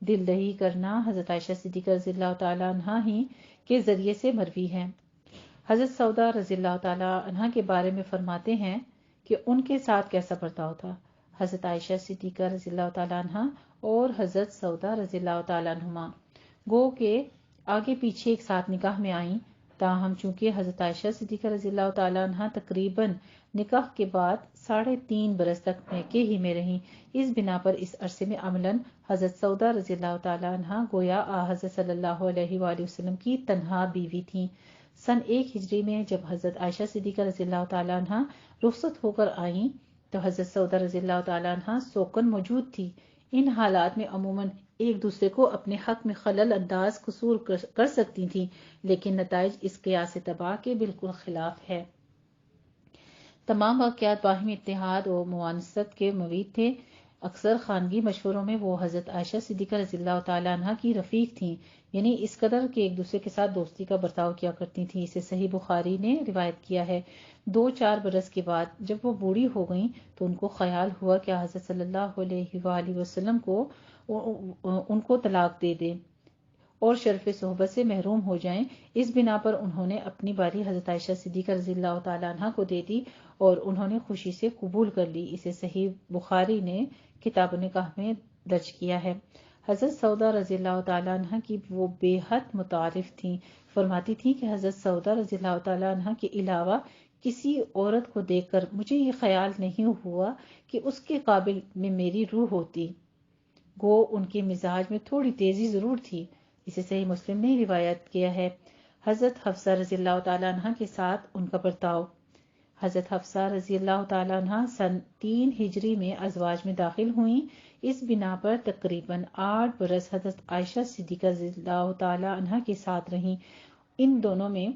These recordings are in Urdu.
دل دہی کرنا حضرت عائشہ صدیقہ رضی اللہ تعالیٰ عنہ ہی کے ذریعے سے مروی ہے۔ حضرت سودا رضی اللہ تعالیٰ عنہ کے بارے میں فرماتے ہیں کہ ان کے ساتھ کیسا برتاؤ تھا۔ حضرت عائشہ صدیقہ رضی اللہ تعالیٰ عنہ اور حضرت سودا رضی اللہ تعالیٰ عنہما گو کے آگے پیچھے ایک ساتھ نکاح میں آئیں، تاہم چونکہ حضرت عائشہ صدیقہ رضی اللہ تعالیٰ عنہ تقریباً نکاح کے بعد 3.5 برس تک میکے ہی میں رہیں، اس بنا پر اس عرصے میں عملاً حضرت سودا رضی اللہ تعالیٰ عنہ گویا حضرت صلی اللہ علیہ وآلہ وسلم کی تنہا بیوی تھیں۔ سن 1 ہجری میں جب حضرت عائشہ صدیقہ رضی اللہ تعالیٰ عنہ رخصت ہو کر آئیں تو حضرت سودا رضی اللہ تعالیٰ عنہ سوکن موجود تھی۔ ان حالات میں عموماً ایک دوسرے کو اپنے حق میں خلل انداز قصور کر سکتی تھیں، لیکن نتائج اس قیاس تباہ کے بالکل خلاف ہے۔ تمام واقعات باہمی اتحاد و موانست کے موید تھے۔ اکثر خانگی مشوروں میں وہ حضرت عائشہ صدیقہ رضی اللہ تعالیٰ عنہ کی رفیق تھیں، یعنی اس قدر کہ ایک دوسرے کے ساتھ دوستی کا برتاؤ کیا کرتی تھیں۔ اسے صحیح بخاری نے روایت کیا ہے، 2-4 برس کے بعد جب وہ بوڑھی ہو گئیں تو ان کو خیال ہوا کہ حضرت صلی اللہ علیہ وآلہ وسلم ان کو طلاق دے دیں اور شرف صحبت سے محروم ہو جائیں۔ اس بنا پر انہوں نے اپنی باری حضرت عائشہ صدیقہ رضی اللہ تعالیٰ عنہ کو دے دی اور انہوں نے خوشی سے قبول کر لی۔ اسے صحیح بخاری نے کتاب نکاح میں درج کیا ہے۔ حضرت سودا رضی اللہ تعالیٰ عنہ کی وہ بے حد متعارف تھیں، فرماتی تھیں کہ حضرت سودا رضی اللہ تعالیٰ عنہ کے علاوہ کسی عورت کو دیکھ کر مجھے یہ خیال نہیں ہوا کہ اس کے قابل میں میری روح ہوتی، گو ان کے مزاج میں تھوڑی تیزی ضرور تھی۔ اسے صحیح مسلم نے روایت کیا ہے۔ حضرت حفصہ رضی اللہ تعالیٰ عنہ کے ساتھ ان کا برتاؤ۔ حضرت حفصہ رضی اللہ تعالیٰ عنہ سن 3 ہجری میں ازواج میں داخل ہوئیں، اس بنا پر تقریباً 8 برس حضرت عائشہ صدیقہ رضی اللہ تعالیٰ عنہ کے ساتھ رہیں۔ ان دونوں میں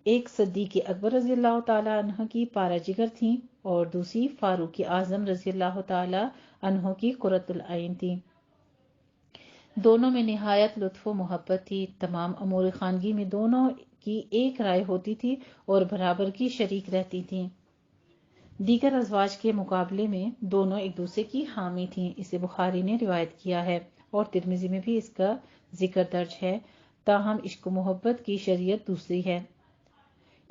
ایک صدیق اکبر رضی اللہ تعالیٰ عنہ کی پارا جگر تھیں اور دوسری فاروق اعظم رضی اللہ تعالیٰ عنہ کی قرۃ العین تھی۔ دونوں میں نہایت لطف و محبت تھی۔ تمام امور خانگی میں دونوں کی ایک رائے ہوتی تھی اور برابر کی شریک رہتی تھیں۔ دیگر ازواج کے مقابلے میں دونوں ایک دوسرے کی حامی تھیں۔ اسے بخاری نے روایت کیا ہے اور ترمذی میں بھی اس کا ذکر درج ہے، تاہم عشق و محبت کی شریعت دوسری ہے۔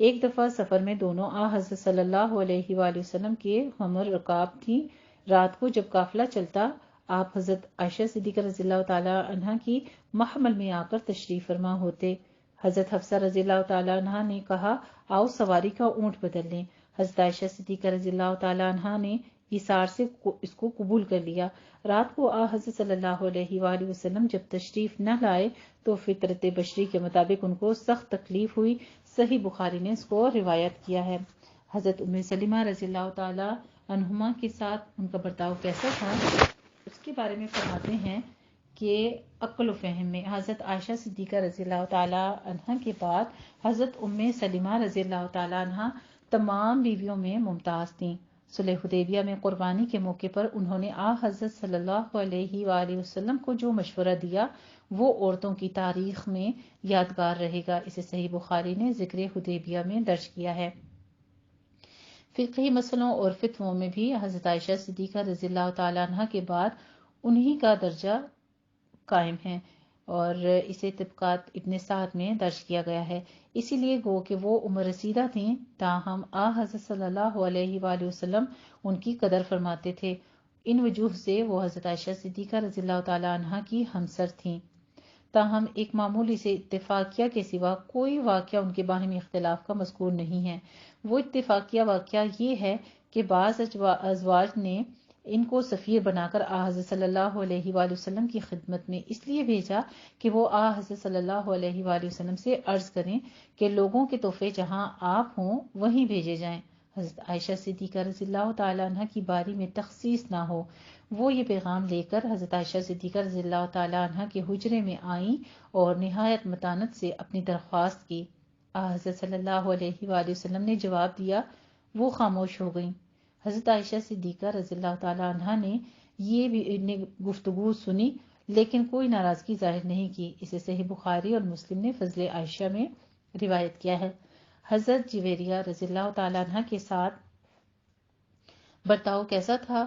ایک دفعہ سفر میں دونوں حضرت صلی اللہ علیہ وآلہ وسلم کے ہمر رکاب تھیں۔ رات کو جب قافلہ چلتا، آپ حضرت عائشہ صدیقہ رضی اللہ تعالیٰ عنہ کی محمل میں آ کر تشریف فرما ہوتے۔ حضرت حفصہ رضی اللہ تعالیٰ عنہ نے کہا، آؤ سواری کا اونٹ بدل لیں۔ حضرت عائشہ صدیقہ رضی اللہ تعالیٰ عنہ نے ایثار سے اس کو قبول کر لیا۔ رات کو حضرت صلی اللہ علیہ وآلہ وسلم جب تشریف نہ لائے تو فطرت بشری کے مطابق ان کو سخت تکلیف ہوئی۔ صحیح بخاری نے اس کو روایت کیا ہے۔ حضرت ام سلمہ رضی اللہ تعالیٰ عنہما کے ساتھ ان کا برتاؤ کیسا تھا، اس کے بارے میں فرماتے ہیں کہ عقل و فہم میں حضرت عائشہ صدیقہ رضی اللہ تعالیٰ عنہ کے بعد حضرت ام سلمہ رضی اللہ تعالیٰ عنہ تمام بیویوں میں ممتاز تھیں۔ صلح حدیبیہ میں قربانی کے موقع پر انہوں نے حضرت صلی اللہ علیہ وآلہ وسلم کو جو مشورہ دیا وہ عورتوں کی تاریخ میں یادگار رہے گا۔ اسے صحیح بخاری نے ذکر حدیبیہ میں درج کیا ہے۔ فقہی مسئلوں اور فتووں میں بھی حضرت عائشہ صدیقہ رضی اللہ تعالیٰ عنہ کے بعد انہی کا درجہ قائم ہے اور اسے طبقات ابن سعد میں درج کیا گیا ہے۔ اسی لیے گو کہ وہ عمر رسیدہ تھیں، تاہم حضرت صلی اللہ علیہ وآلہ وسلم ان کی قدر فرماتے تھے۔ ان وجوہ سے وہ حضرت عائشہ صدیقہ رضی اللہ تعالیٰ عنہ کی ہمسر تھیں، تاہم ایک معمولی سے اتفاقیہ کے سوا کوئی واقعہ ان کے باہمی اختلاف کا مذکور نہیں ہے۔ وہ اتفاقیہ واقعہ یہ ہے کہ بعض ازواج نے ان کو سفیر بنا کر حضرت صلی اللہ علیہ وآلہ وسلم کی خدمت میں اس لیے بھیجا کہ وہ حضرت صلی اللہ علیہ وآلہ وسلم سے عرض کریں کہ لوگوں کے تحفے جہاں آپ ہوں وہیں بھیجے جائیں، حضرت عائشہ صدیقہ رضی اللہ تعالیٰ عنہ کی باری میں تخصیص نہ ہو۔ وہ یہ پیغام لے کر حضرت عائشہ صدیقہ رضی اللہ تعالیٰ عنہ کے حجرے میں آئیں اور نہایت متانت سے اپنی درخواست کی۔ حضرت صلی اللہ علیہ وآلہ وسلم نے جواب دیا، وہ خاموش ہو گئیں۔ حضرت عائشہ صدیقہ رضی اللہ تعالیٰ عنہ نے یہ بھی گفتگو سنی لیکن کوئی ناراضگی ظاہر نہیں کی۔ اسے صحیح بخاری اور مسلم نے فضل عائشہ میں روایت کیا ہے۔ حضرت جویریہ رضی اللہ تعالیٰ عنہ کے ساتھ برتاؤ کیسا تھا؟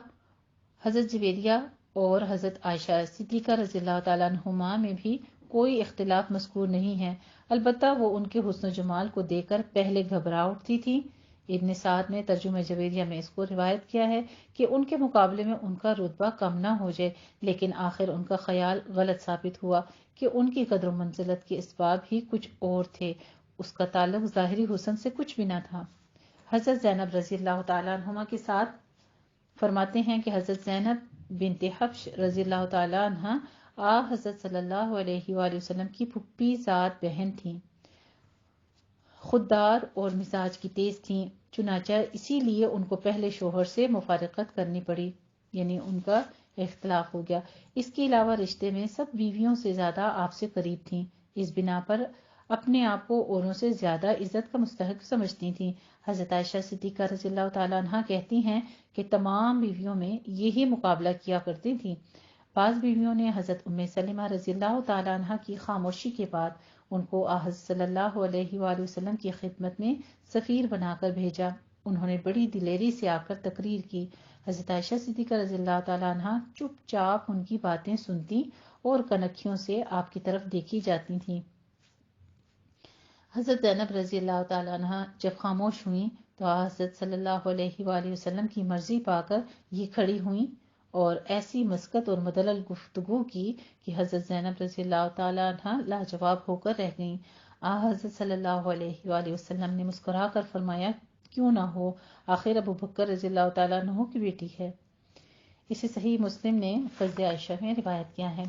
حضرت جویریہ اور حضرت عائشہ صدیقہ رضی اللہ تعالیٰ عنہما میں بھی کوئی اختلاف مذکور نہیں ہے، البتہ وہ ان کے حسن و جمال کو دیکھ کر پہلے گھبرا اٹھتی تھی۔ ابن سعد نے ترجمہ جویریہ میں اس کو روایت کیا ہے کہ ان کے مقابلے میں ان کا رتبہ کم نہ ہو جائے، لیکن آخر ان کا خیال غلط ثابت ہوا کہ ان کی قدر و منزلت کے اسباب ہی کچھ اور تھے، اس کا تعلق ظاہری حسن سے کچھ بھی نہ تھا۔ حضرت زینب رضی اللہ تعالیٰ عنہما کے ساتھ فرماتے ہیں کہ حضرت زینب بنت حبش رضی اللہ تعالیٰ عنہ حضرت صلی اللہ علیہ وآلہ وسلم کی پھپھی ذات بہن تھیں، خوددار اور مزاج کی تیز تھیں، چنانچہ اسی لیے ان کو پہلے شوہر سے مفارقت کرنی پڑی، یعنی ان کا اختلاف ہو گیا۔ اس کے علاوہ رشتے میں سب بیویوں سے زیادہ آپ سے قریب تھیں، اس بنا پر اپنے آپ کو اوروں سے زیادہ عزت کا مستحق سمجھتی تھیں۔ حضرت عائشہ صدیقہ رضی اللہ تعالیٰ عنہ کہتی ہیں کہ تمام بیویوں میں یہی مقابلہ کیا کرتی تھیں۔ بعض بیویوں نے حضرت ام سلمہ رضی اللہ تعالیٰ عنہ کی خاموشی کے بعد ان کو حضرت صلی اللہ علیہ وآلہ وسلم کی خدمت میں سفیر بنا کر بھیجا۔ انہوں نے بڑی دلیری سے آ کر تقریر کی۔ حضرت عائشہ صدیقہ رضی اللہ تعالیٰ عنہ چپ چاپ ان کی باتیں سنتی اور کنکھیوں سے آپ کی طرف دیکھی جاتی تھیں۔ حضرت زینب رضی اللہ تعالیٰ عنہ جب خاموش ہوئیں تو حضرت صلی اللہ علیہ وآلہ وسلم کی مرضی پا کر یہ کھڑی ہوئیں اور ایسی مسکت اور مدلل گفتگو کی کہ حضرت زینب رضی اللہ تعالیٰ عنہ لاجواب ہو کر رہ گئیں۔ حضرت صلی اللہ علیہ وآلہ وسلم نے مسکرا کر فرمایا، کیوں نہ ہو، آخر ابو بکر رضی اللہ تعالیٰ عنہ کی بیٹی ہے۔ اسے صحیح مسلم نے فضل عائشہ میں روایت کیا ہے۔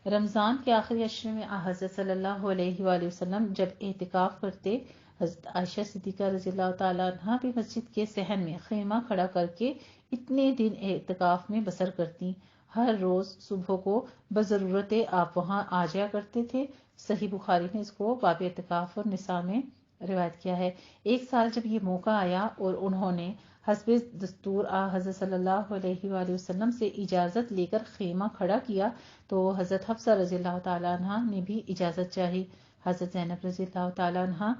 رمضان کے آخری عشرے میں حضرت صلی اللہ علیہ وآلہ وسلم جب اعتکاف کرتے، حضرت عائشہ صدیقہ رضی اللہ تعالیٰ عنہ بھی مسجد کے صحن میں خیمہ کھڑا کر کے اتنے دن اعتکاف میں بسر کرتی۔ ہر روز صبح کو بضرورت آپ وہاں آ جایا کرتے تھے۔ صحیح بخاری نے اس کو باب اعتکاف اور نساء میں روایت کیا ہے۔ ایک سال جب یہ موقع آیا اور انہوں نے حسب دستور حضرت صلی اللہ علیہ وآلہ وسلم سے اجازت لے کر خیمہ کھڑا کیا تو حضرت حفصہ رضی اللہ تعالیٰ عنہ نے بھی اجازت چاہی۔ حضرت زینب رضی اللہ تعالیٰ عنہ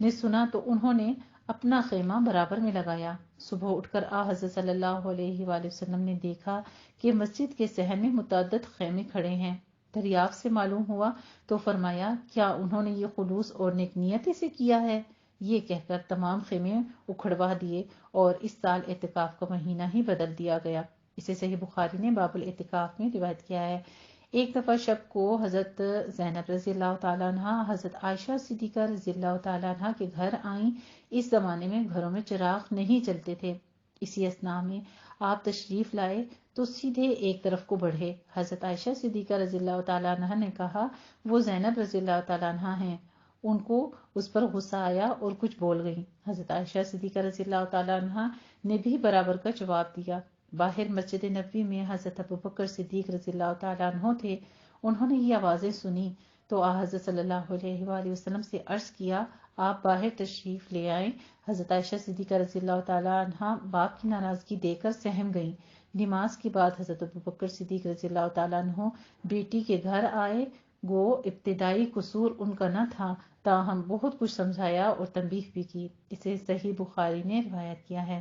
نے سنا تو انہوں نے اپنا خیمہ برابر میں لگایا۔ صبح اٹھ کر حضرت صلی اللہ علیہ وآلہ وسلم نے دیکھا کہ مسجد کے صحن میں متعدد خیمے کھڑے ہیں۔ دریافت سے معلوم ہوا تو فرمایا، کیا انہوں نے یہ خلوص اور نیک نیتی سے کیا ہے؟ یہ کہہ کر تمام خیمے اکھڑوا دیے اور اس سال اعتکاف کا مہینہ ہی بدل دیا گیا۔ اسے صحیح بخاری نے باب الاعتکاف میں روایت کیا ہے۔ ایک دفعہ شب کو حضرت زینب رضی اللہ تعالیٰ عنہ حضرت عائشہ صدیقہ رضی اللہ تعالیٰ عنہ کے گھر آئیں۔ اس زمانے میں گھروں میں چراغ نہیں جلتے تھے۔ اسی اثناء میں آپ تشریف لائے تو سیدھے ایک طرف کو بڑھے۔ حضرت عائشہ صدیقہ رضی اللہ تعالیٰ عنہ نے کہا، وہ زینب رضی اللہ تعالیٰ عنہ ہیں۔ ان کو اس پر غصہ آیا اور کچھ بول گئیں۔ حضرت عائشہ صدیقہ رضی اللہ تعالیٰ عنہ نے بھی برابر کا جواب دیا۔ باہر مسجد نبوی میں حضرت ابو بکر صدیق رضی اللہ تعالیٰ عنہ تھے۔ انہوں نے یہ آوازیں سنی تو حضرت صلی اللہ علیہ وآلہ وسلم سے عرض کیا، آپ باہر تشریف لے آئیں۔ حضرت عائشہ صدیقہ رضی اللہ تعالیٰ عنہ باپ کی ناراضگی دیکھ کر سہم گئیں۔ نماز کے بعد حضرت ابو بکر صدیق رضی اللہ تعالیٰ عنہ بیٹی کے گھر آئے۔ گو ابتدائی قصور ان کا نہ تھا، تاہم بہت کچھ سمجھایا اور تنبیہ بھی کی۔ اسے صحیح بخاری نے روایت کیا ہے۔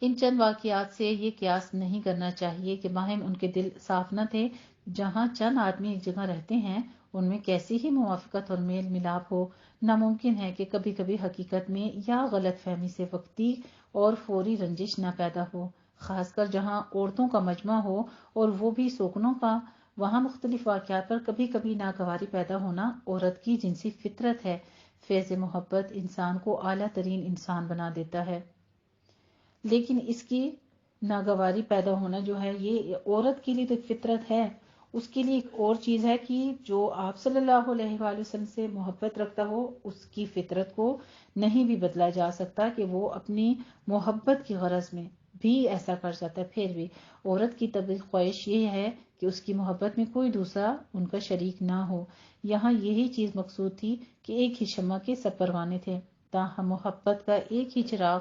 ان چند واقعات سے یہ قیاس نہیں کرنا چاہیے کہ ماہم ان کے دل صاف نہ تھے۔ جہاں چند آدمی ایک جگہ رہتے ہیں ان میں کیسی ہی موافقت اور میل ملاپ ہو، ناممکن ہے کہ کبھی کبھی حقیقت میں یا غلط فہمی سے وقتی اور فوری رنجش نہ پیدا ہو، خاص کر جہاں عورتوں کا مجمع ہو اور وہ بھی سوکنوں کا۔ وہاں مختلف واقعات پر کبھی کبھی ناگواری پیدا ہونا عورت کی جنسی فطرت ہے۔ فیض محبت انسان کو اعلیٰ ترین انسان بنا دیتا ہے، لیکن اس کی ناگواری پیدا ہونا جو ہے یہ عورت کے لیے تو فطرت ہے۔ اس کے لیے ایک اور چیز ہے کہ جو آپ صلی اللہ علیہ وآلہ وسلم سے محبت رکھتا ہو اس کی فطرت کو نہیں بھی بدلا جا سکتا کہ وہ اپنی محبت کی غرض میں بھی ایسا کر جاتا ہے۔ پھر بھی عورت کی طبعی خواہش یہ ہے کہ اس کی محبت میں کوئی دوسرا ان کا شریک نہ ہو۔ یہاں یہی چیز مقصود تھی کہ ایک ہی شمع کے سب پروانے تھے، تاہم محبت کا ایک ہی چراغ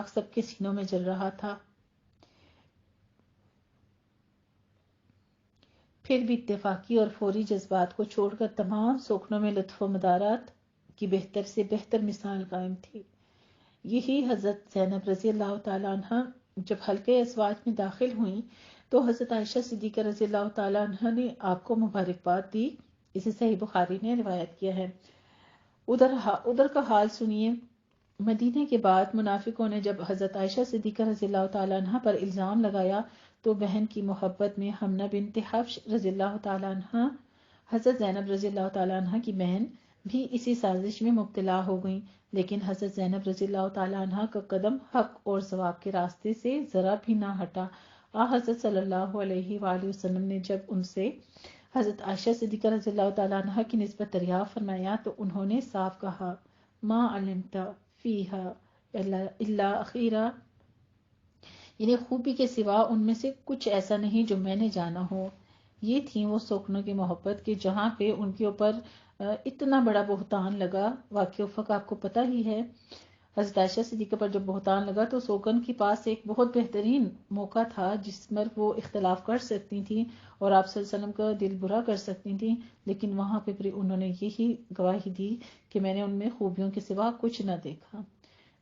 سب کے سینوں میں جل رہا تھا۔ پھر بھی اتفاقی اور فوری جذبات کو چھوڑ کر تمام سوکنوں میں لطف و مدارات کی بہتر سے بہتر مثال قائم تھی۔ یہی حضرت زینب رضی اللہ تعالیٰ عنہ جب حلقے ازواج میں داخل ہوئیں تو حضرت عائشہ صدیقہ رضی اللہ تعالیٰ عنہ نے آپ کو مبارکباد دی۔ اسے صحیح بخاری نے روایت کیا ہے۔ ادھر کا حال سنیے۔ مدینے کے بعد منافقوں نے جب حضرت عائشہ صدیقہ رضی اللہ تعالیٰ عنہ پر الزام لگایا تو بہن کی محبت میں حمنہ بنت حفش رضی اللہ تعالیٰ عنہ، حضرت زینب رضی اللہ تعالیٰ عنہ کی بہن، بھی اسی سازش میں مبتلا ہو گئیں، لیکن حضرت زینب رضی اللہ تعالیٰ عنہ کا قدم حق اور ثواب کے راستے سے ذرا بھی نہ ہٹا۔ حضرت صلی اللہ علیہ وآلہ وسلم نے جب ان سے حضرت عائشہ صدیقہ رضی اللہ تعالیٰ عنہ کی نسبت دریافت فرمایا تو انہوں نے صاف کہا، ما علمت فیہا الا خیرا، یعنی خوبی کے سوا ان میں سے کچھ ایسا نہیں جو میں نے جانا ہو۔ یہ تھیں وہ سوکنوں کی محبت کہ جہاں پہ ان کے اوپر اتنا بڑا بہتان لگا۔ واقعہ افق آپ کو پتہ ہی ہے، حضرت عائشہ صدیقہ پر جب بہتان لگا تو سوکن کے پاس ایک بہت بہترین موقع تھا جس پر وہ اختلاف کر سکتی تھیں اور آپ صلی اللہ علیہ وسلم کا دل برا کر سکتی تھیں، لیکن وہاں پہ انہوں نے یہی گواہی دی کہ میں نے ان میں خوبیوں کے سوا کچھ نہ دیکھا۔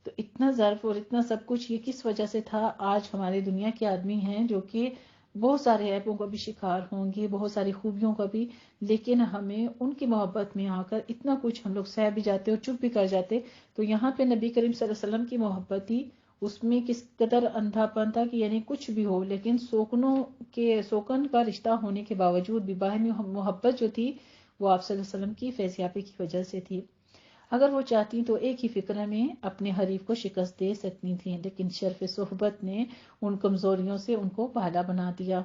تو اتنا ظرف اور اتنا سب کچھ یہ کس وجہ سے تھا؟ آج ہمارے دنیا کے آدمی ہیں جو کہ بہت سارے عیبوں کا بھی شکار ہوں گے، بہت ساری خوبیوں کا بھی، لیکن ہمیں ان کی محبت میں آ کر اتنا کچھ ہم لوگ سہ بھی جاتے اور چپ بھی کر جاتے۔ تو یہاں پہ نبی کریم صلی اللہ علیہ وسلم کی محبت ہی اس میں کس قدر اندھا پن تھا کہ یعنی کچھ بھی ہو، لیکن سوکن کا رشتہ ہونے کے باوجود بھی باہمی محبت جو تھی وہ آپ صلی اللہ علیہ وسلم کی فیضیابی کی وجہ سے تھی۔ اگر وہ چاہتی تو ایک ہی فکرہ میں اپنے حریف کو شکست دے سکتی تھیں، لیکن شرف صحبت نے ان کمزوریوں سے ان کو بھالا بنا دیا۔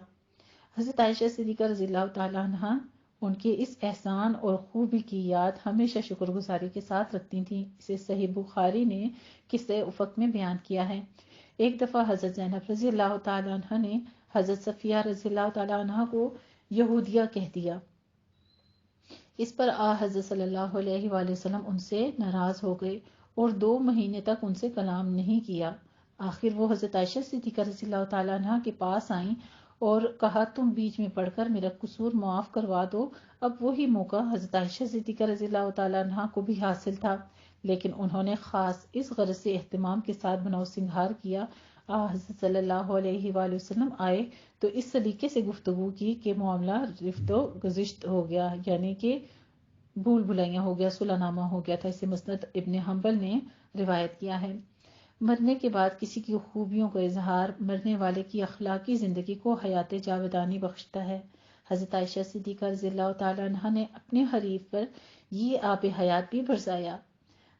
حضرت عائشہ صدیقہ رضی اللہ تعالیٰ عنہ ان کے اس احسان اور خوبی کی یاد ہمیشہ شکر گزاری کے ساتھ رکھتی تھیں۔ اسے صحیح بخاری نے قصہ افق میں بیان کیا ہے۔ ایک دفعہ حضرت زینب رضی اللہ تعالیٰ عنہ نے حضرت صفیہ رضی اللہ تعالیٰ عنہ کو یہودیہ کہہ دیا۔ اس پر حضرت صلی اللہ علیہ وآلہ وسلم ان سے ناراض ہو گئے اور 2 مہینے تک ان سے کلام نہیں کیا۔ آخر وہ حضرت عائشہ صدیقہ رضی اللہ تعالیٰ عنہ کے پاس آئیں اور کہا، تم بیچ میں پڑھ کر میرا قصور معاف کروا دو۔ اب وہی موقع حضرت عائشہ صدیقہ رضی اللہ تعالیٰ عنہ کو بھی حاصل تھا، لیکن انہوں نے خاص اس غرض سے اہتمام کے ساتھ بناؤ سنگھار کیا۔ حضرت صلی اللہ علیہ وآلہ وسلم آئے تو اس سلیقے سے گفتگو کی کہ معاملہ رفت و گزشت ہو گیا، یعنی کہ بھول بھلائیاں ہو گیا، صلح نامہ ہو گیا تھا۔ اسے مسند ابن حنبل نے روایت کیا ہے۔ مرنے کے بعد کسی کی خوبیوں کا اظہار مرنے والے کی اخلاقی زندگی کو حیات جاودانی بخشتا ہے۔ حضرت عائشہ صدیقہ رضی اللہ تعالیٰ عنہ نے اپنے حریف پر یہ آب حیات بھی برسایا۔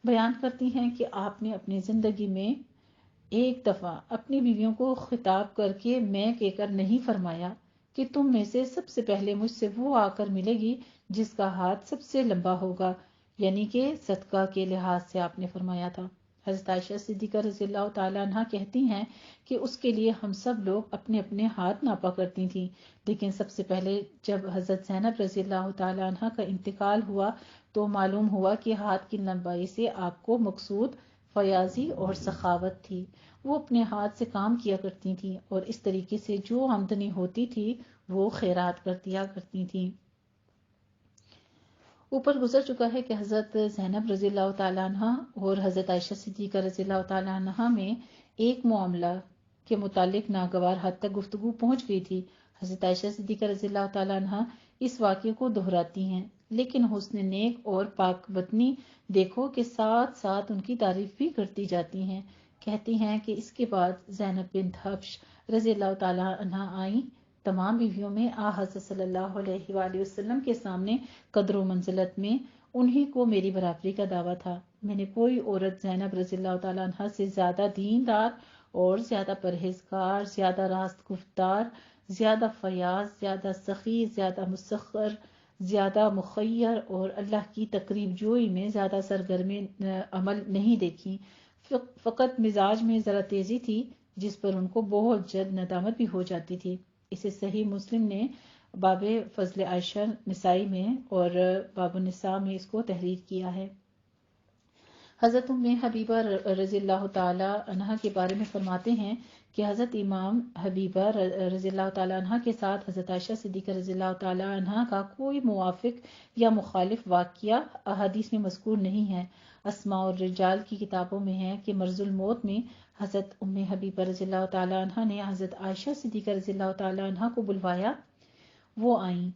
بیان کرتی ہیں کہ آپ نے اپنی زندگی میں ایک دفعہ اپنی بیویوں کو خطاب کر کے میں کہہ کر نہیں فرمایا کہ تم میں سے سب سے پہلے مجھ سے وہ آ کر ملے گی جس کا ہاتھ سب سے لمبا ہوگا، یعنی کہ صدقہ کے لحاظ سے آپ نے فرمایا تھا۔ حضرت عائشہ صدیقہ رضی اللہ تعالیٰ عنہ کہتی ہیں کہ اس کے لیے ہم سب لوگ اپنے اپنے ہاتھ ناپا کرتی تھیں، لیکن سب سے پہلے جب حضرت زینب رضی اللہ تعالیٰ عنہ کا انتقال ہوا تو معلوم ہوا کہ ہاتھ کی لمبائی سے آپ کو مقصود فیاضی اور سخاوت تھی۔ وہ اپنے ہاتھ سے کام کیا کرتی تھیں اور اس طریقے سے جو آمدنی ہوتی تھی وہ خیرات کر دیا کرتی تھیں۔ اوپر گزر چکا ہے کہ حضرت زینب رضی اللہ تعالیٰ عنہ اور حضرت عائشہ صدیقہ رضی اللہ تعالیٰ عنہ میں ایک معاملہ کے متعلق ناگوار حد تک گفتگو پہنچ گئی تھی۔ حضرت عائشہ صدیقہ رضی اللہ تعالیٰ عنہ اس واقعے کو دہراتی ہیں، لیکن حسن نیک اور پاک وطنی دیکھو کہ ساتھ ساتھ ان کی تعریف بھی کرتی جاتی ہیں۔ کہتی ہیں کہ اس کے بعد زینب بنت حبش رضی اللہ تعالیٰ عنہ آئیں۔ تمام بیویوں میں حضرت صلی اللہ علیہ وآلہ وسلم کے سامنے قدر و منزلت میں انہی کو میری برابری کا دعویٰ تھا۔ میں نے کوئی عورت زینب رضی اللہ تعالیٰ عنہ سے زیادہ دیندار اور زیادہ پرہیزگار، زیادہ راست گفتار، زیادہ فیاض، زیادہ سخی، زیادہ مسخر، زیادہ مخیر اور اللہ کی تقریب جوئی میں زیادہ سرگرم عمل نہیں دیکھی۔ فقط مزاج میں ذرا تیزی تھی جس پر ان کو بہت جلد ندامت بھی ہو جاتی تھی۔ اسے صحیح مسلم نے باب فضل عائشہ نسائی میں اور باب النساء میں اس کو تحریر کیا ہے۔ حضرت ام حبیبہ رضی اللہ تعالی عنہا کے بارے میں فرماتے ہیں کہ حضرت امام حبیبہ رضی اللہ تعالی عنہا کے ساتھ حضرت عائشہ صدیقہ رضی اللہ تعالی عنہا کا کوئی موافق یا مخالف واقعہ احادیث میں مذکور نہیں ہے۔ اسماء الرجال کی کتابوں میں ہے کہ مرض الموت میں حضرت ام حبیبہ رضی اللہ تعالی عنہا نے حضرت عائشہ صدیقہ رضی اللہ تعالی عنہا کو بلوایا، وہ آئیں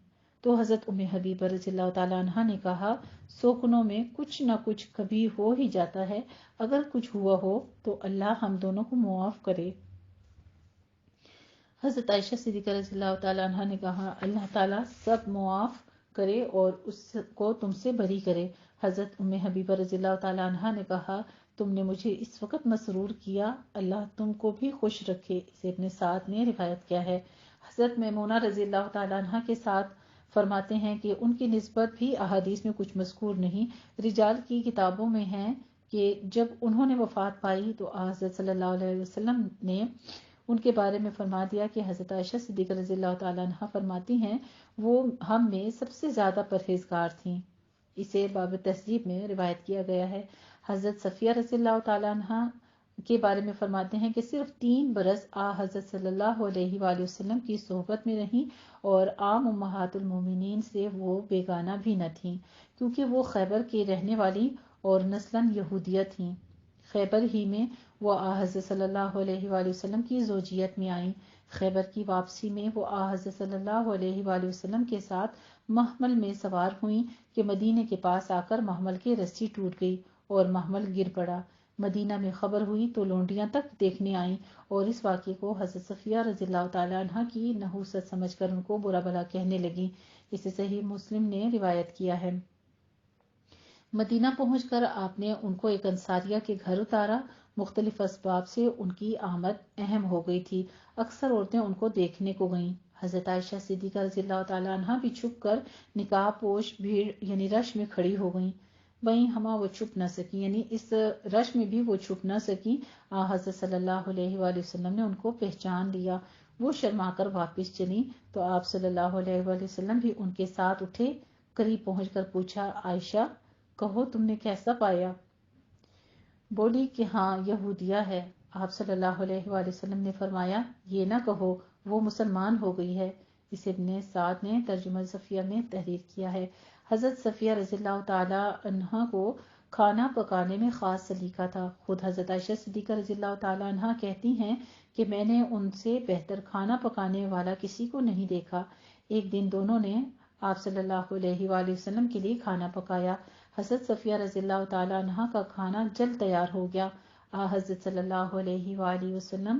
تو حضرت ام حبیبہ رضی اللہ تعالی عنہا نے کہا، سوکنوں میں کچھ نہ کچھ کبھی ہو ہی جاتا ہے، اگر کچھ ہوا ہو تو اللہ ہم دونوں کو معاف کرے۔ حضرت عائشہ صدیقہ رضی اللہ تعالی عنہا نے کہا، اللہ تعالیٰ سب معاف کرے اور اس کو تم سے بری کرے۔ حضرت ام حبیبہ رضی اللہ تعالی عنہا نے کہا، تم نے مجھے اس وقت مسرور کیا، اللہ تم کو بھی خوش رکھے۔ اسے ابن سعد نے روایت کیا ہے۔ حضرت میمونہ رضی اللہ تعالی عنہا کے ساتھ فرماتے ہیں کہ ان کی نسبت بھی احادیث میں کچھ مذکور نہیں۔ رجال کی کتابوں میں ہے کہ جب انہوں نے وفات پائی تو حضرت صلی اللہ علیہ وسلم نے ان کے بارے میں فرما دیا کہ حضرت عائشہ صدیقہ رضی اللہ تعالی عنہا فرماتی ہیں، وہ ہم میں سب سے زیادہ پرہیزگار تھیں۔ اسے باب تہذیب میں روایت کیا گیا ہے۔ حضرت صفیہ رضی اللہ تعالی عنہا کے بارے میں فرماتے ہیں کہ صرف 3 برس حضرت صلی اللہ علیہ وآلہ وسلم کی صحبت میں رہیں اور عام امہات المومنین سے وہ بیگانہ بھی نہ تھیں، کیونکہ وہ خیبر کی رہنے والی اور نسلاً یہودیہ تھیں۔ خیبر ہی میں وہ حضرت صلی اللہ علیہ وآلہ وسلم کی زوجیت میں آئیں۔ خیبر کی واپسی میں وہ حضرت صلی اللہ علیہ وآلہ وسلم کے ساتھ محمل میں سوار ہوئیں کہ مدینے کے پاس آ کر محمل کی رسی ٹوٹ گئی اور محمل گر پڑا۔ مدینہ میں خبر ہوئی تو لونڈیاں تک دیکھنے آئیں اور اس واقعے کو حضرت صفیہ رضی اللہ تعالی عنہا کی نحوست سمجھ کر ان کو برا بھلا کہنے لگیں۔ اسے صحیح مسلم نے روایت کیا ہے۔ مدینہ پہنچ کر آپ نے ان کو ایک انصاریہ کے گھر اتارا۔ مختلف اسباب سے ان کی آمد اہم ہو گئی تھی، اکثر عورتیں ان کو دیکھنے کو گئیں۔ حضرت عائشہ صدیقہ رضی اللہ تعالی عنہا بھی چھپ کر نقاب پوش بھیڑ یعنی رش میں کھڑی ہو گئیں۔ وہیں ہما وہ چھپ نہ سکی، یعنی اس رش میں بھی وہ چھپ نہ سکی۔ حضرت صلی اللہ علیہ وآلہ وسلم نے ان کو پہچان لیا، وہ شرما کر واپس چلی تو آپ صلی اللہ علیہ وآلہ وسلم بھی ان کے ساتھ اٹھے، قریب پہنچ کر پوچھا، عائشہ کہو تم نے کیسا پایا؟ بولی کہ ہاں یہودیہ ہے۔ آپ صلی اللہ علیہ وآلہ وسلم نے فرمایا، یہ نہ کہو وہ مسلمان ہو گئی ہے۔ اسے ابن سعد نے ترجمہ صفیہ میں تحریر کیا ہے۔ حضرت صفیہ رضی اللہ تعالی عنہا کو کھانا پکانے میں خاص سلیقہ تھا۔ خود حضرت عائشہ صدیقہ رضی اللہ تعالی عنہا کہتی ہیں کہ میں نے ان سے بہتر کھانا پکانے والا کسی کو نہیں دیکھا۔ ایک دن دونوں نے آپ صلی اللہ علیہ وآلہ وسلم کے لیے کھانا پکایا۔ حضرت صفیہ رضی اللہ تعالی عنہا کا کھانا جلد تیار ہو گیا۔ حضرت صلی اللہ علیہ وآلہ وسلم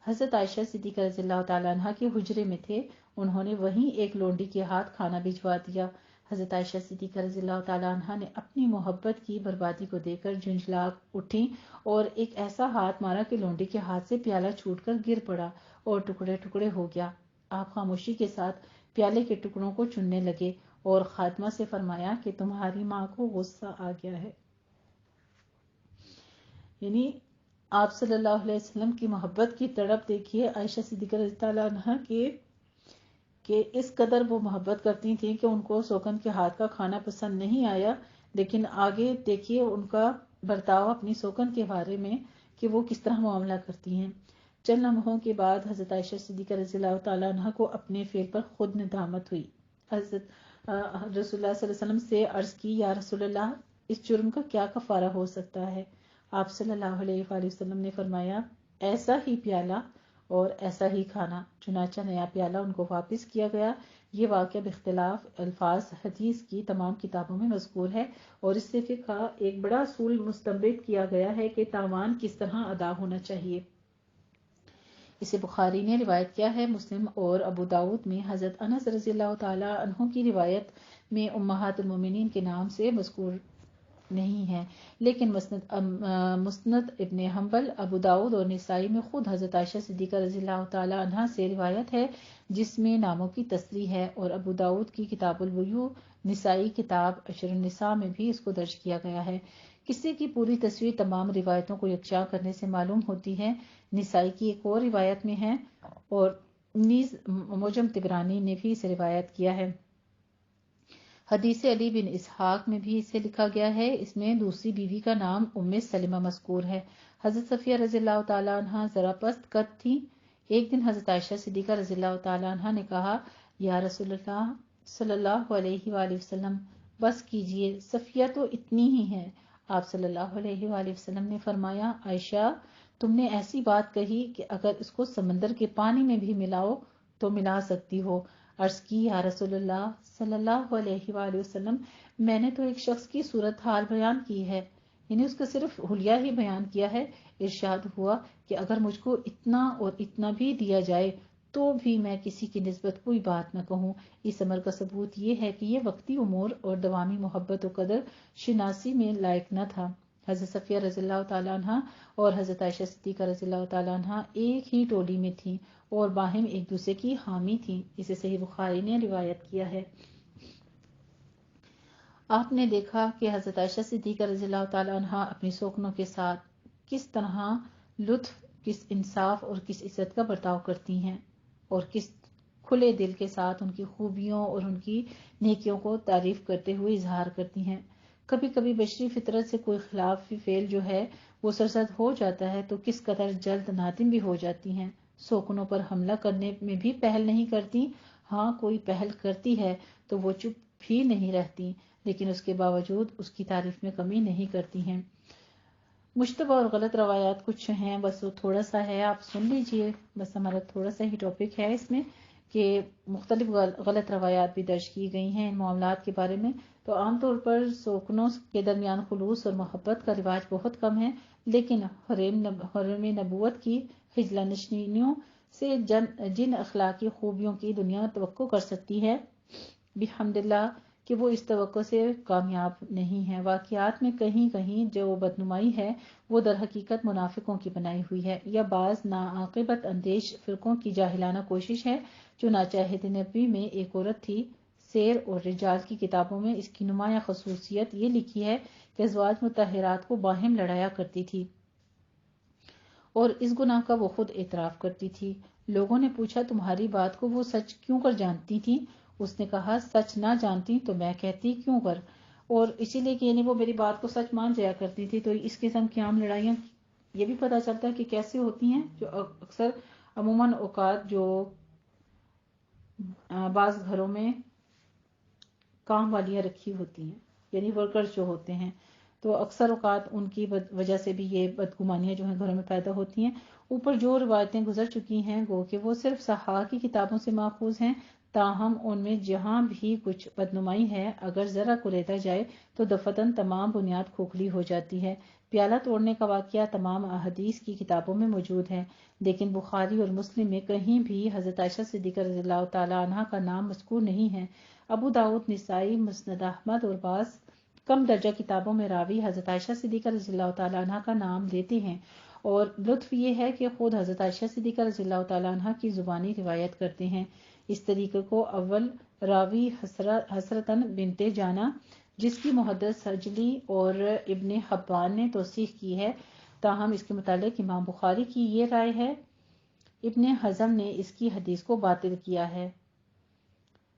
حضرت عائشہ صدیقہ رضی اللہ تعالی عنہا کے حجرے میں تھے، انہوں نے وہیں ایک لونڈی کے ہاتھ کھانا بھجوا دیا۔ حضرت عائشہ صدیقہ رضی اللہ تعالی عنہا نے اپنی محبت کی بربادی کو دیکھ کر جھنجھلا اٹھی اور ایک ایسا ہاتھ مارا کہ لونڈی کے ہاتھ سے پیالہ چھوٹ کر گر پڑا اور ٹکڑے ٹکڑے ہو گیا۔ آپ خاموشی کے ساتھ پیالے کے ٹکڑوں کو چننے لگے اور خادمہ سے فرمایا کہ تمہاری ماں کو غصہ آ گیا ہے۔ یعنی آپ صلی اللہ علیہ وسلم کی محبت کی تڑپ دیکھیے عائشہ صدیقہ رضی اللہ عنہا کہ اس قدر وہ محبت کرتی تھیں کہ ان کو سوکن کے ہاتھ کا کھانا پسند نہیں آیا، لیکن آگے دیکھیے ان کا برتاؤ اپنی سوکن کے بارے میں کہ وہ کس طرح معاملہ کرتی ہیں۔ چند لمحوں کے بعد حضرت عائشہ صدیقہ رضی اللہ تعالی عنہا کو اپنے فعل پر خود ندامت ہوئی۔ حضرت رسول اللہ صلی اللہ علیہ وسلم سے عرض کی، یا رسول اللہ اس جرم کا کیا کفارہ ہو سکتا ہے؟ آپ صلی اللہ علیہ وآلہ وسلم نے فرمایا، ایسا ہی پیالہ اور ایسا ہی کھانا۔ چنانچہ نیا پیالہ ان کو واپس کیا گیا۔ یہ واقعہ باختلاف الفاظ حدیث کی تمام کتابوں میں مذکور ہے اور اس سے فقہ ایک بڑا اصول مستنبط کیا گیا ہے کہ تاوان کس طرح ادا ہونا چاہیے۔ اسے بخاری نے روایت کیا ہے۔ مسلم اور ابو داؤد میں حضرت انس رضی اللہ تعالی عنہ کی روایت میں امہات المومنین کے نام سے مذکور نہیں ہے، لیکن مسند ابن حنبل، ابو داؤد اور نسائی میں خود حضرت عائشہ صدیقہ رضی اللہ تعالی عنہا سے روایت ہے جس میں ناموں کی تصریح ہے، اور ابو داؤد کی کتاب البیوع، نسائی کتاب عشر النساء میں بھی اس کو درج کیا گیا ہے۔ قصے کی پوری تصویر تمام روایتوں کو یکجا کرنے سے معلوم ہوتی ہے۔ نسائی کی ایک اور روایت میں ہے اور نیز معجم طبرانی نے بھی اسے روایت کیا ہے۔ حدیث علی بن اسحاق میں بھی اسے لکھا گیا ہے. اس میں دوسری بیوی کا نام ام سلمہ مذکور ہے. حضرت صفیہ رضی اللہ تعالیٰ عنہ ذرا پست قد تھی. ایک دن حضرت عائشہ صدیقہ رضی اللہ تعالیٰ عنہ نے کہا یا رسول اللہ صلی اللہ علیہ وآلہ وسلم بس کیجئے، صفیہ تو اتنی ہی ہے. آپ صلی اللہ علیہ وآلہ وسلم نے فرمایا عائشہ تم نے ایسی بات کہی کہ اگر اس کو سمندر کے پانی میں بھی ملاؤ تو ملا سکتی ہو. عرض کی یا رسول اللہ صلی اللہ علیہ وآلہ وسلم میں نے تو ایک شخص کی صورت حال بیان کی ہے، یعنی اس کا صرف حلیہ ہی بیان کیا ہے. ارشاد ہوا کہ اگر مجھ کو اتنا اور اتنا بھی دیا جائے تو بھی میں کسی کی نسبت کوئی بات نہ کہوں. اس امر کا ثبوت یہ ہے کہ یہ وقتی امور اور دوامی محبت و قدر شناسی میں لائق نہ تھا. حضرت صفیہ رضی اللہ تعالیٰ عنہ اور حضرت عائشہ صدیقہ رضی اللہ تعالیٰ عنہ ایک ہی ٹولی میں تھیں اور باہم ایک دوسرے کی حامی تھیں. اسے صحیح بخاری نے روایت کیا ہے. آپ نے دیکھا کہ حضرت عائشہ صدیقہ رضی اللہ تعالیٰ عنہ اپنی سوکنوں کے ساتھ کس طرح لطف، کس انصاف اور کس عزت کا برتاؤ کرتی ہیں اور کس کھلے دل کے ساتھ ان کی خوبیوں اور ان کی نیکیوں کو تعریف کرتے ہوئے اظہار کرتی ہیں. کبھی کبھی بشری فطرت سے کوئی خلافی فعل جو ہے وہ سرزد ہو جاتا ہے تو کس قدر جلد نادم بھی ہو جاتی ہیں. سوکنوں پر حملہ کرنے میں بھی پہل نہیں کرتی. ہاں کوئی پہل کرتی ہے تو وہ چپ بھی نہیں رہتی، لیکن اس کے باوجود اس کی تعریف میں کمی نہیں کرتی ہیں. مشتبہ اور غلط روایات کچھ ہیں، بس وہ تھوڑا سا ہے، آپ سن لیجئے. بس ہمارا تھوڑا سا ہی ٹاپک ہے اس میں کہ مختلف غلط روایات بھی درج کی گئی ہیں ان معاملات کے بارے میں. تو عام طور پر سوکنوں کے درمیان خلوص اور محبت کا رواج بہت کم ہے، لیکن حرم نبوت کی خجلہ نشینیوں سے جن اخلاقی خوبیوں کی دنیا توقع کر سکتی ہے بحمداللہ کہ وہ اس توقع سے کامیاب نہیں ہے. واقعات میں کہیں کہیں جو بدنمائی ہے وہ در حقیقت منافقوں کی بنائی ہوئی ہے یا بعض ناعاقبت اندیش فرقوں کی جاہلانہ کوشش ہے. چنانچہ عہد نبوی میں ایک عورت تھی. سیر اور رجال کی کتابوں میں اس کی نمایاں خصوصیت یہ لکھی ہے کہ ازواج مطہرات کو باہم لڑایا کرتی تھی اور اس گناہ کا وہ خود اعتراف کرتی تھی. لوگوں نے پوچھا تمہاری بات کو وہ سچ کیوں کر جانتی تھی؟ اس نے کہا سچ نہ جانتی تو میں کہتی کیوں کر، اور اسی لیے کہ یعنی وہ میری بات کو سچ مان جایا کرتی تھی. تو اس قسم کی عام لڑائیاں یہ بھی پتہ چلتا ہے کہ کیسے ہوتی ہیں، جو اکثر عموماً اوقات جو بعض گھروں میں کام والیاں رکھی ہوتی ہیں یعنی ورکرز جو ہوتے ہیں، تو اکثر اوقات ان کی وجہ سے بھی یہ بدگمانیاں جو ہیں گھروں میں پیدا ہوتی ہیں. اوپر جو روایتیں گزر چکی ہیں گو کہ وہ صرف صحاح کی کتابوں سے ماخوذ ہیں، تاہم ان میں جہاں بھی کچھ بدنمائی ہے اگر ذرا کلیدہ جائے تو دفتن تمام بنیاد کھوکھلی ہو جاتی ہے. پیالہ توڑنے کا واقعہ تمام احادیث کی کتابوں میں موجود ہے، لیکن بخاری اور مسلم میں کہیں بھی حضرت عائشہ صدیقہ رضی اللہ تعالیٰ عنہ کا نام مذکور نہیں ہے. ابو داؤد، نسائی، مسند احمد اور بعض کم درجہ کتابوں میں راوی حضرت عائشہ صدیقہ رضی اللہ تعالیٰ عنہ کا نام لیتے ہیں، اور لطف یہ ہے کہ خود حضرت عائشہ صدیقہ رضی اللہ تعالیٰ عنہ کی زبانی روایت کرتے ہیں. اس طریقے کو اول راوی حسرتن بنت جانا جس کی محدث حجلی اور ابن حبان نے توثیق کی ہے، تاہم اس کے متعلق امام بخاری کی یہ رائے ہے. ابن حزم نے اس کی حدیث کو باطل کیا ہے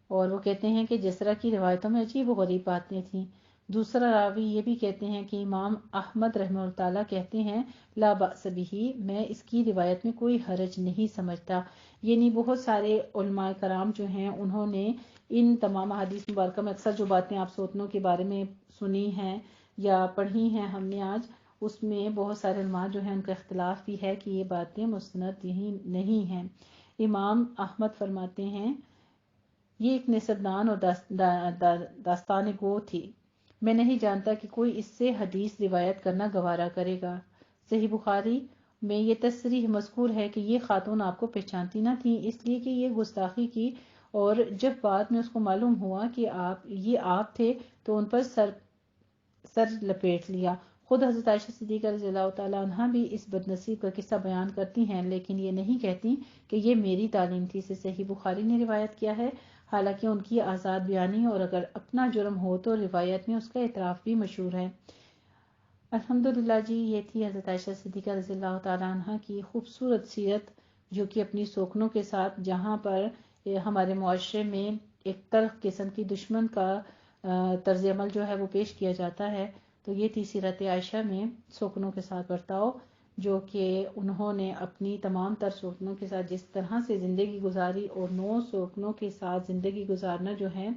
اور وہ کہتے ہیں کہ جس طرح کی روایتوں میں عجیب و غریب باتیں تھیں. دوسرا راوی یہ بھی کہتے ہیں کہ امام احمد رحمہ اللہ تعالیٰ کہتے ہیں لا بأس بہ، میں اس کی روایت میں کوئی حرج نہیں سمجھتا. یعنی بہت سارے علماء کرام جو ہیں انہوں نے ان تمام حدیث مبارکہ میں اکثر جو باتیں آپ سوتنوں کے بارے میں سنی ہیں یا پڑھی ہیں ہم نے آج، اس میں بہت سارے علماء جو ہیں ان کا اختلاف بھی ہے کہ یہ باتیں مستند نہیں ہیں. امام احمد فرماتے ہیں یہ ایک نسبدان اور داستان گو تھی، میں نہیں جانتا کہ کوئی اس سے حدیث روایت کرنا گوارا کرے گا. صحیح بخاری میں یہ تصریح مذکور ہے کہ یہ خاتون آپ کو پہچانتی نہ تھی اس لیے کہ یہ گستاخی کی، اور جب بعد میں اس کو معلوم ہوا کہ آپ تھے تو ان پر سر لپیٹ لیا. خود حضرت عائشہ صدیقہ رضی اللہ تعالیٰ عنہ بھی اس بدنصیب کا قصہ بیان کرتی ہیں، لیکن یہ نہیں کہتی کہ یہ میری تعلیم تھی. سے صحیح بخاری نے روایت کیا ہے، حالانکہ ان کی آزاد بیانی اور اگر اپنا جرم ہو تو روایت میں اس کا اعتراف بھی مشہور ہے. الحمدللہ جی، یہ تھی حضرت عائشہ صدیقہ رضی اللہ تعالیٰ عنہ کی خوبصورت سیرت، جو کہ اپنی سوکنوں کے ساتھ جہاں پر ہمارے معاشرے میں ایک تلخ قسم کی دشمن کا طرز عمل جو ہے وہ پیش کیا جاتا ہے، تو یہ تھی سیرت عائشہ میں سوکنوں کے ساتھ برتاؤ، جو کہ انہوں نے اپنی تمام تر سوکنوں کے ساتھ جس طرح سے زندگی گزاری، اور 9 سوکنوں کے ساتھ زندگی گزارنا جو ہے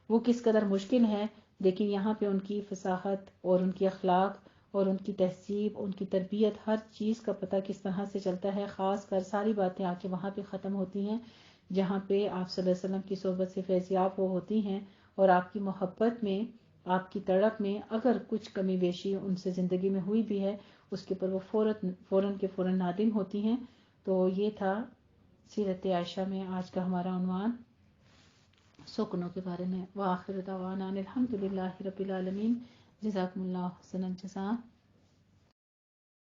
وہ کس قدر مشکل ہے، لیکن یہاں پہ ان کی فصاحت اور ان کی اخلاق اور ان کی تہذیب، ان کی تربیت، ہر چیز کا پتہ کس طرح سے چلتا ہے. خاص کر ساری باتیں آ کے وہاں پہ ختم ہوتی ہیں جہاں پہ آپ صلی اللہ علیہ وسلم کی صحبت سے فیضیاب وہ ہوتی ہیں، اور آپ کی محبت میں، آپ کی تڑپ میں اگر کچھ کمی بیشی ان سے زندگی میں ہوئی بھی ہے، اس کے اوپر وہ فوراً نادم ہوتی ہیں. تو یہ تھا سیرت عائشہ میں آج کا ہمارا عنوان سکنوں کے بارے میں. وآخر دعوانا الحمدللہ رب العالمین. جزاکم اللہ حسن الجزاء.